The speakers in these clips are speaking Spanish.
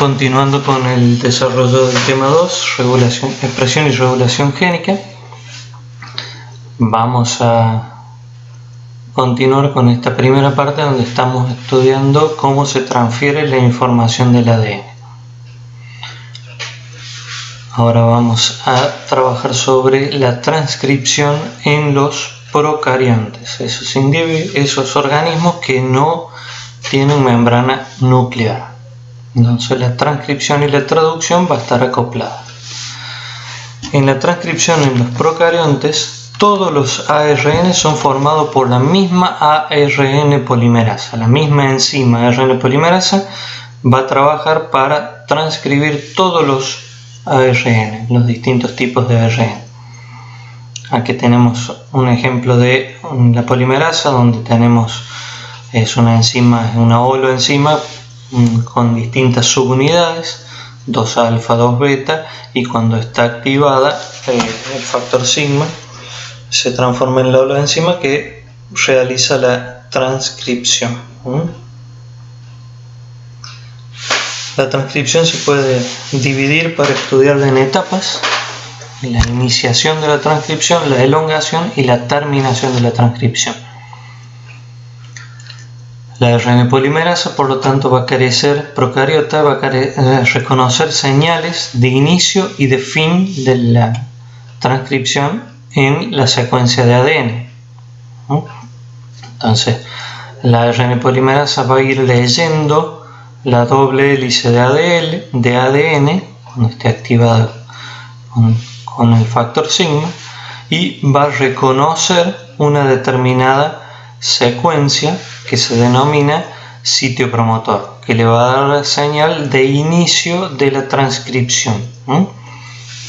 Continuando con el desarrollo del tema 2, expresión y regulación génica, vamos a continuar con esta primera parte donde estamos estudiando cómo se transfiere la información del ADN. Ahora vamos a trabajar sobre la transcripción en los procariontes, esos organismos que no tienen membrana nuclear. Entonces la transcripción y la traducción va a estar acoplada. En la transcripción en los procariontes, todos los ARN son formados por la misma ARN polimerasa. La misma enzima ARN polimerasa va a trabajar para transcribir todos los ARN, los distintos tipos de ARN. Aquí tenemos un ejemplo de la polimerasa donde tenemos una enzima, una holoenzima con distintas subunidades, 2 alfa, 2 beta, y cuando está activada el factor sigma se transforma en la holoenzima que realiza la transcripción. La transcripción se puede dividir para estudiarla en etapas: la iniciación de la transcripción, la elongación y la terminación de la transcripción. La ARN polimerasa, por lo tanto, va a querer procariota, va a reconocer señales de inicio y de fin de la transcripción en la secuencia de ADN. Entonces, la ARN polimerasa va a ir leyendo la doble hélice de ADN cuando esté activada con el factor sigma, y va a reconocer una determinada secuencia que se denomina sitio promotor, que le va a dar la señal de inicio de la transcripción.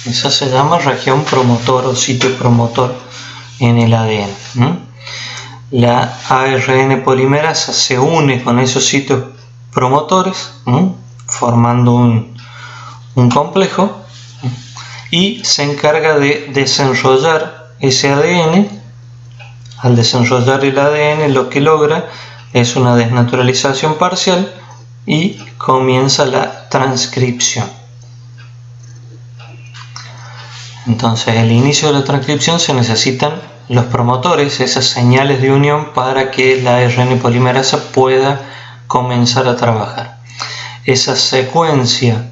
Esa se llama región promotor o sitio promotor en el ADN. La ARN polimerasa se une con esos sitios promotores, formando un complejo, y se encarga de desenrollar ese ADN. Al desenrollar el ADN, lo que logra es una desnaturalización parcial y comienza la transcripción. Entonces, al inicio de la transcripción se necesitan los promotores, esas señales de unión, para que la ARN polimerasa pueda comenzar a trabajar. Esa secuencia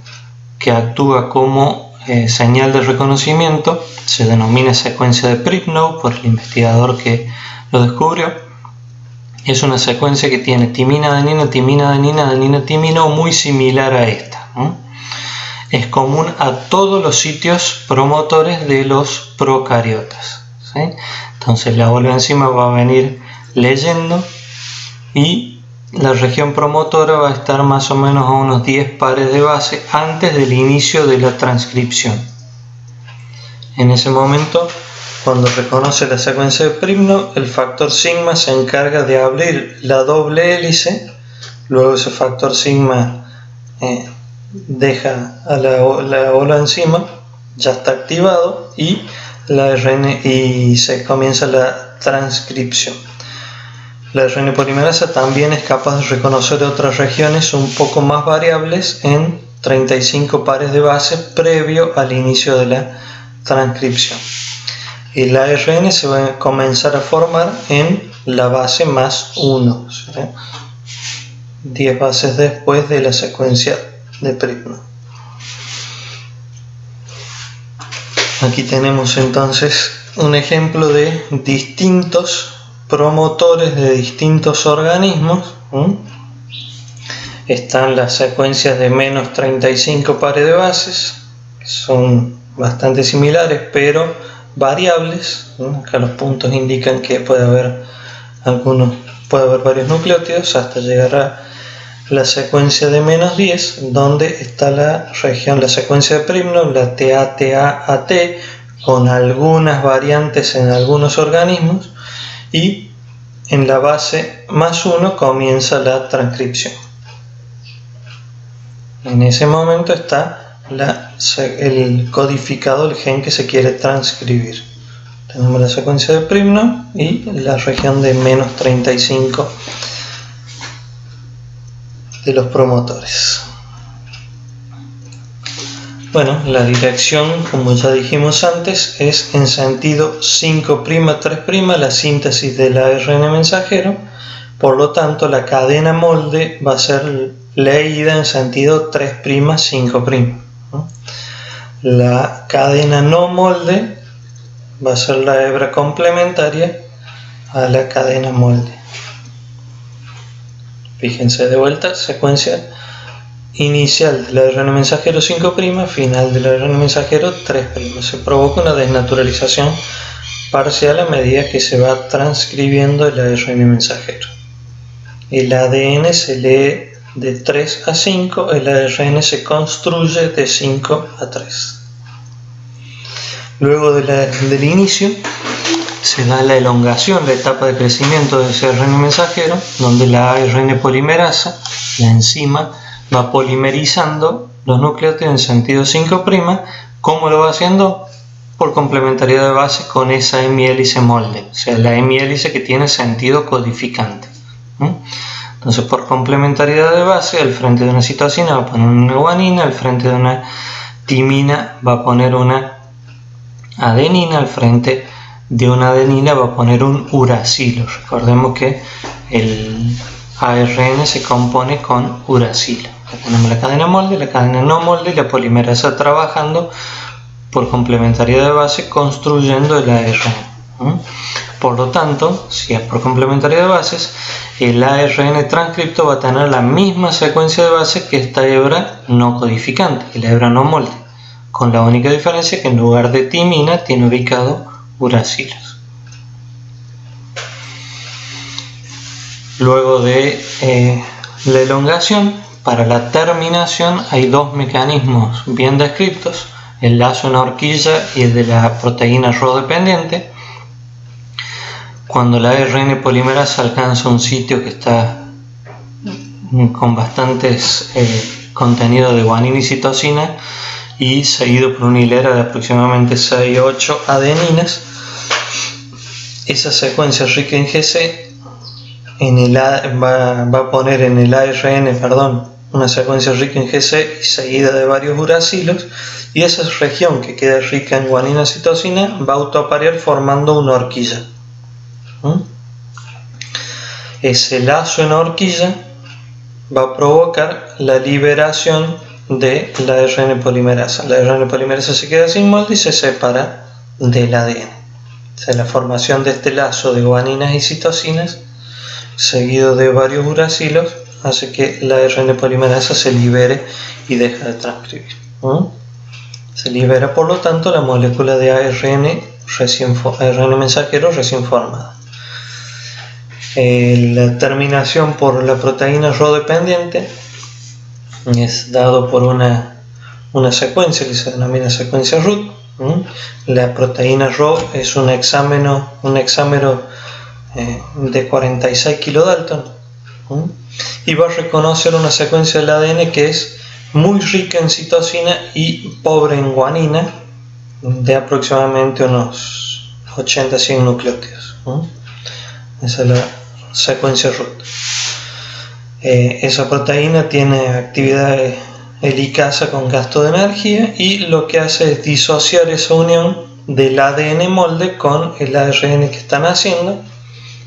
que actúa como señal de reconocimiento se denomina secuencia de Pribnow por el investigador que lo descubrió. Es una secuencia que tiene timina, adenina, timina, adenina, adenina, timina, muy similar a esta. Es común a todos los sitios promotores de los procariotas. Entonces la holoenzima va a venir leyendo y la región promotora va a estar más o menos a unos 10 pares de base antes del inicio de la transcripción. En ese momento, cuando reconoce la secuencia de Pribnow, el factor sigma se encarga de abrir la doble hélice. Luego ese factor sigma deja a la holoenzima, ya está activado, y se comienza la transcripción. La ARN polimerasa también es capaz de reconocer otras regiones un poco más variables en 35 pares de base previo al inicio de la transcripción. Y la ARN se va a comenzar a formar en la base más 1, 10 bases después de la secuencia de Pribnow. Aquí tenemos entonces un ejemplo de distintos promotores de distintos organismos. Están las secuencias de menos 35 pares de bases, que son bastante similares pero variables. Acá los puntos indican que puede haber varios nucleótidos hasta llegar a la secuencia de menos 10, donde está la secuencia de Pribnow, la TATAAT, con algunas variantes en algunos organismos, y en la base más 1 comienza la transcripción. En ese momento está el codificado, el gen que se quiere transcribir. Tenemos la secuencia de Pribnow y la región de menos 35 de los promotores. Bueno, la dirección, como ya dijimos antes, es en sentido 5', 3', la síntesis del ARN mensajero. Por lo tanto, la cadena molde va a ser leída en sentido 3', 5'. La cadena no molde va a ser la hebra complementaria a la cadena molde. Fíjense de vuelta, secuencia inicial del ARN mensajero 5', final del ARN mensajero 3'. Se provoca una desnaturalización parcial a medida que se va transcribiendo el ARN mensajero. El ADN se lee de 3 a 5, el ARN se construye de 5 a 3. Luego del inicio se da la elongación, la etapa de crecimiento de ese ARN mensajero, donde la ARN polimerasa, la enzima, va polimerizando los nucleótidos en sentido 5'. ¿Cómo lo va haciendo? Por complementariedad de base con esa hemihélice molde, o sea, la hemihélice que tiene sentido codificante. Entonces, por complementariedad de base, al frente de una citosina va a poner una guanina, al frente de una timina va a poner una adenina, al frente de una adenina va a poner un uracilo. Recordemos que el ARN se compone con uracilo. Acá tenemos la cadena molde, la cadena no molde y la polimerasa trabajando por complementariedad de base construyendo el ARN. Por lo tanto, si es por complementariedad de bases, el ARN transcripto va a tener la misma secuencia de bases que esta hebra no codificante, la hebra no molde, con la única diferencia que en lugar de timina tiene ubicado uracilos. Luego de la elongación, para la terminación hay dos mecanismos bien descritos, el lazo en horquilla y el de la proteína Rho dependiente. Cuando la ARN polimerasa alcanza un sitio que está con bastantes contenido de guanina y citosina y seguido por una hilera de aproximadamente 6-8 adeninas, esa secuencia rica en GC va a poner en el ARN, una secuencia rica en GC y seguida de varios uracilos, y esa región que queda rica en guanina y citosina va a autoaparear formando una horquilla. Ese lazo en horquilla va a provocar la liberación de la ARN polimerasa. La ARN polimerasa se queda sin molde y se separa del ADN. O sea, la formación de este lazo de guaninas y citosinas seguido de varios uracilos hace que la ARN polimerasa se libere y deja de transcribir. Se libera, por lo tanto, la molécula de ARN mensajero recién formada. La terminación por la proteína Rho dependiente es dado por una secuencia que se denomina secuencia root. La proteína Rho es un hexámero de 46 kilodalton y va a reconocer una secuencia del ADN que es muy rica en citosina y pobre en guanina, de aproximadamente unos 80-100 nucleótidos. Esa es la secuencia root. Esa proteína tiene actividad helicasa con gasto de energía y lo que hace es disociar esa unión del ADN molde con el ARN que están haciendo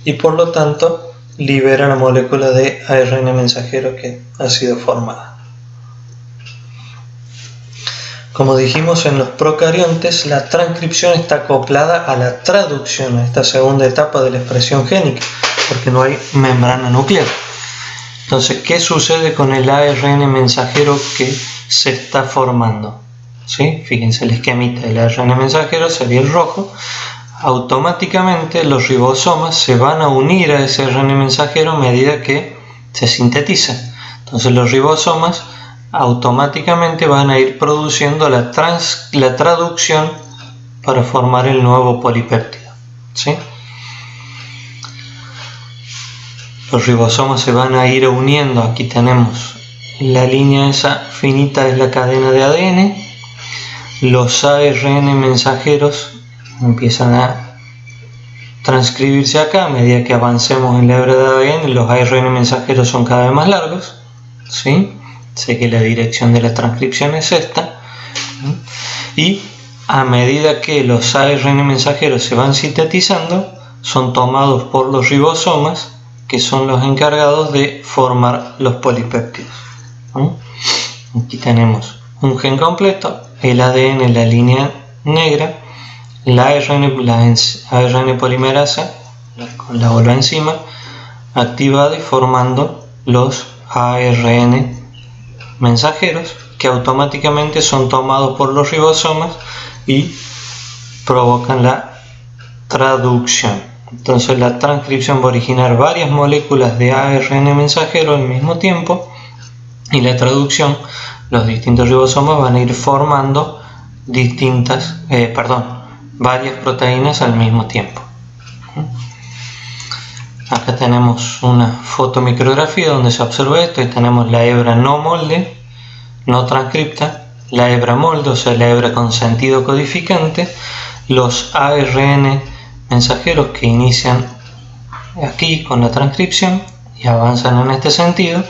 y por lo tanto libera la molécula de ARN mensajero que ha sido formada. Como dijimos en los procariontes, la transcripción está acoplada a la traducción, a esta segunda etapa de la expresión génica, porque no hay membrana nuclear. Entonces, ¿qué sucede con el ARN mensajero que se está formando? ¿Sí? Fíjense el esquemita del ARN mensajero, sería el rojo. Automáticamente los ribosomas se van a unir a ese ARN mensajero a medida que se sintetiza. Entonces los ribosomas automáticamente van a ir produciendo la traducción para formar el nuevo polipéptido. ¿Sí? Los ribosomas se van a ir uniendo. Aquí tenemos la línea esa finita, es la cadena de ADN. Los ARN mensajeros empiezan a transcribirse acá. A medida que avancemos en la hebra de ADN, los ARN mensajeros son cada vez más largos. ¿Sí? Sé que la dirección de la transcripción es esta. y a medida que los ARN mensajeros se van sintetizando, son tomados por los ribosomas, que son los encargados de formar los polipéptidos. Aquí tenemos un gen completo, el ADN, la línea negra, la ARN polimerasa con la ola enzima activada y formando los ARN mensajeros, que automáticamente son tomados por los ribosomas y provocan la traducción. Entonces la transcripción va a originar varias moléculas de ARN mensajero al mismo tiempo, y la traducción, los distintos ribosomas van a ir formando varias proteínas al mismo tiempo. Acá tenemos una fotomicrografía donde se observa esto, y tenemos la hebra no molde, no transcripta, la hebra molde, o sea la hebra con sentido codificante, los ARN mensajeros que inician aquí con la transcripción y avanzan en este sentido,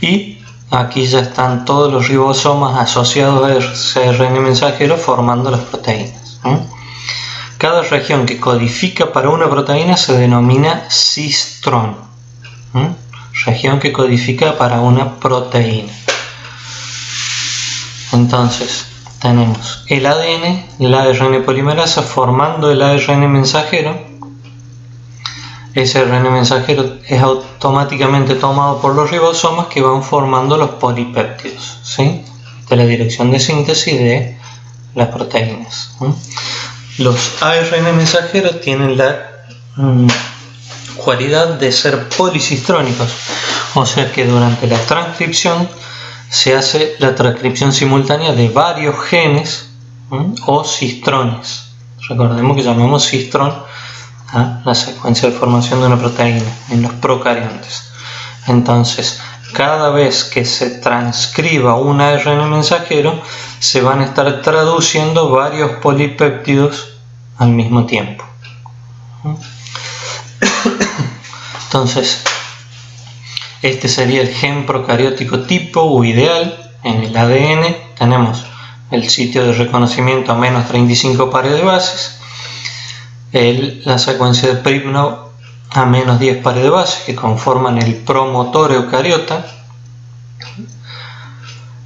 y aquí ya están todos los ribosomas asociados a ese ARN mensajero formando las proteínas. Cada región que codifica para una proteína se denomina cistrón. Región que codifica para una proteína. Entonces tenemos el ADN, la ARN polimerasa formando el ARN mensajero. Ese ARN mensajero es automáticamente tomado por los ribosomas, que van formando los polipéptidos, ¿sí? Esta es la dirección de síntesis de las proteínas. Los ARN mensajeros tienen la cualidad de ser policistrónicos, o sea que durante la transcripción se hace la transcripción simultánea de varios genes o cistrones. Recordemos que llamamos cistrón a la secuencia de formación de una proteína en los procariontes. Entonces, cada vez que se transcriba un ARN mensajero, se van a estar traduciendo varios polipéptidos al mismo tiempo. Entonces, este sería el gen procariótico tipo o ideal. En el ADN tenemos el sitio de reconocimiento a menos 35 pares de bases, la secuencia de Pribnow a menos 10 pares de bases que conforman el promotor eucariota,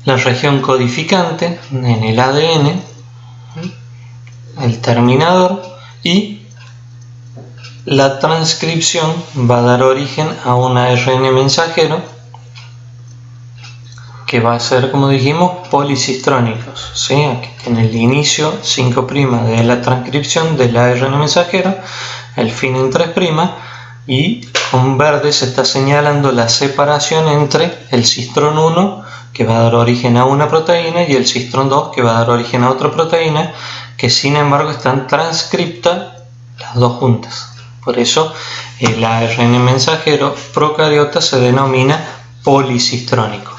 la región codificante en el ADN, el terminador, y la transcripción va a dar origen a un ARN mensajero que va a ser, como dijimos, policistrónicos, ¿sí? Aquí tiene el inicio 5' de la transcripción del ARN mensajero, el fin en 3', y con verde se está señalando la separación entre el cistrón 1, que va a dar origen a una proteína, y el cistrón 2, que va a dar origen a otra proteína, que sin embargo están transcriptas las dos juntas. Por eso el ARN mensajero procariota se denomina policistrónico.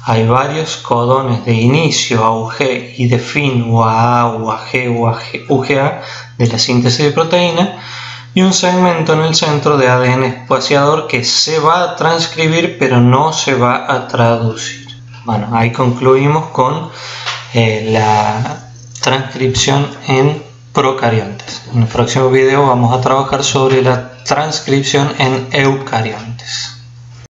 Hay varios codones de inicio AUG y de fin UAA, UAG, UGA de la síntesis de proteína, y un segmento en el centro de ADN espaciador que se va a transcribir pero no se va a traducir. Bueno, ahí concluimos con la transcripción en procariontes. En el próximo video vamos a trabajar sobre la transcripción en eucariontes.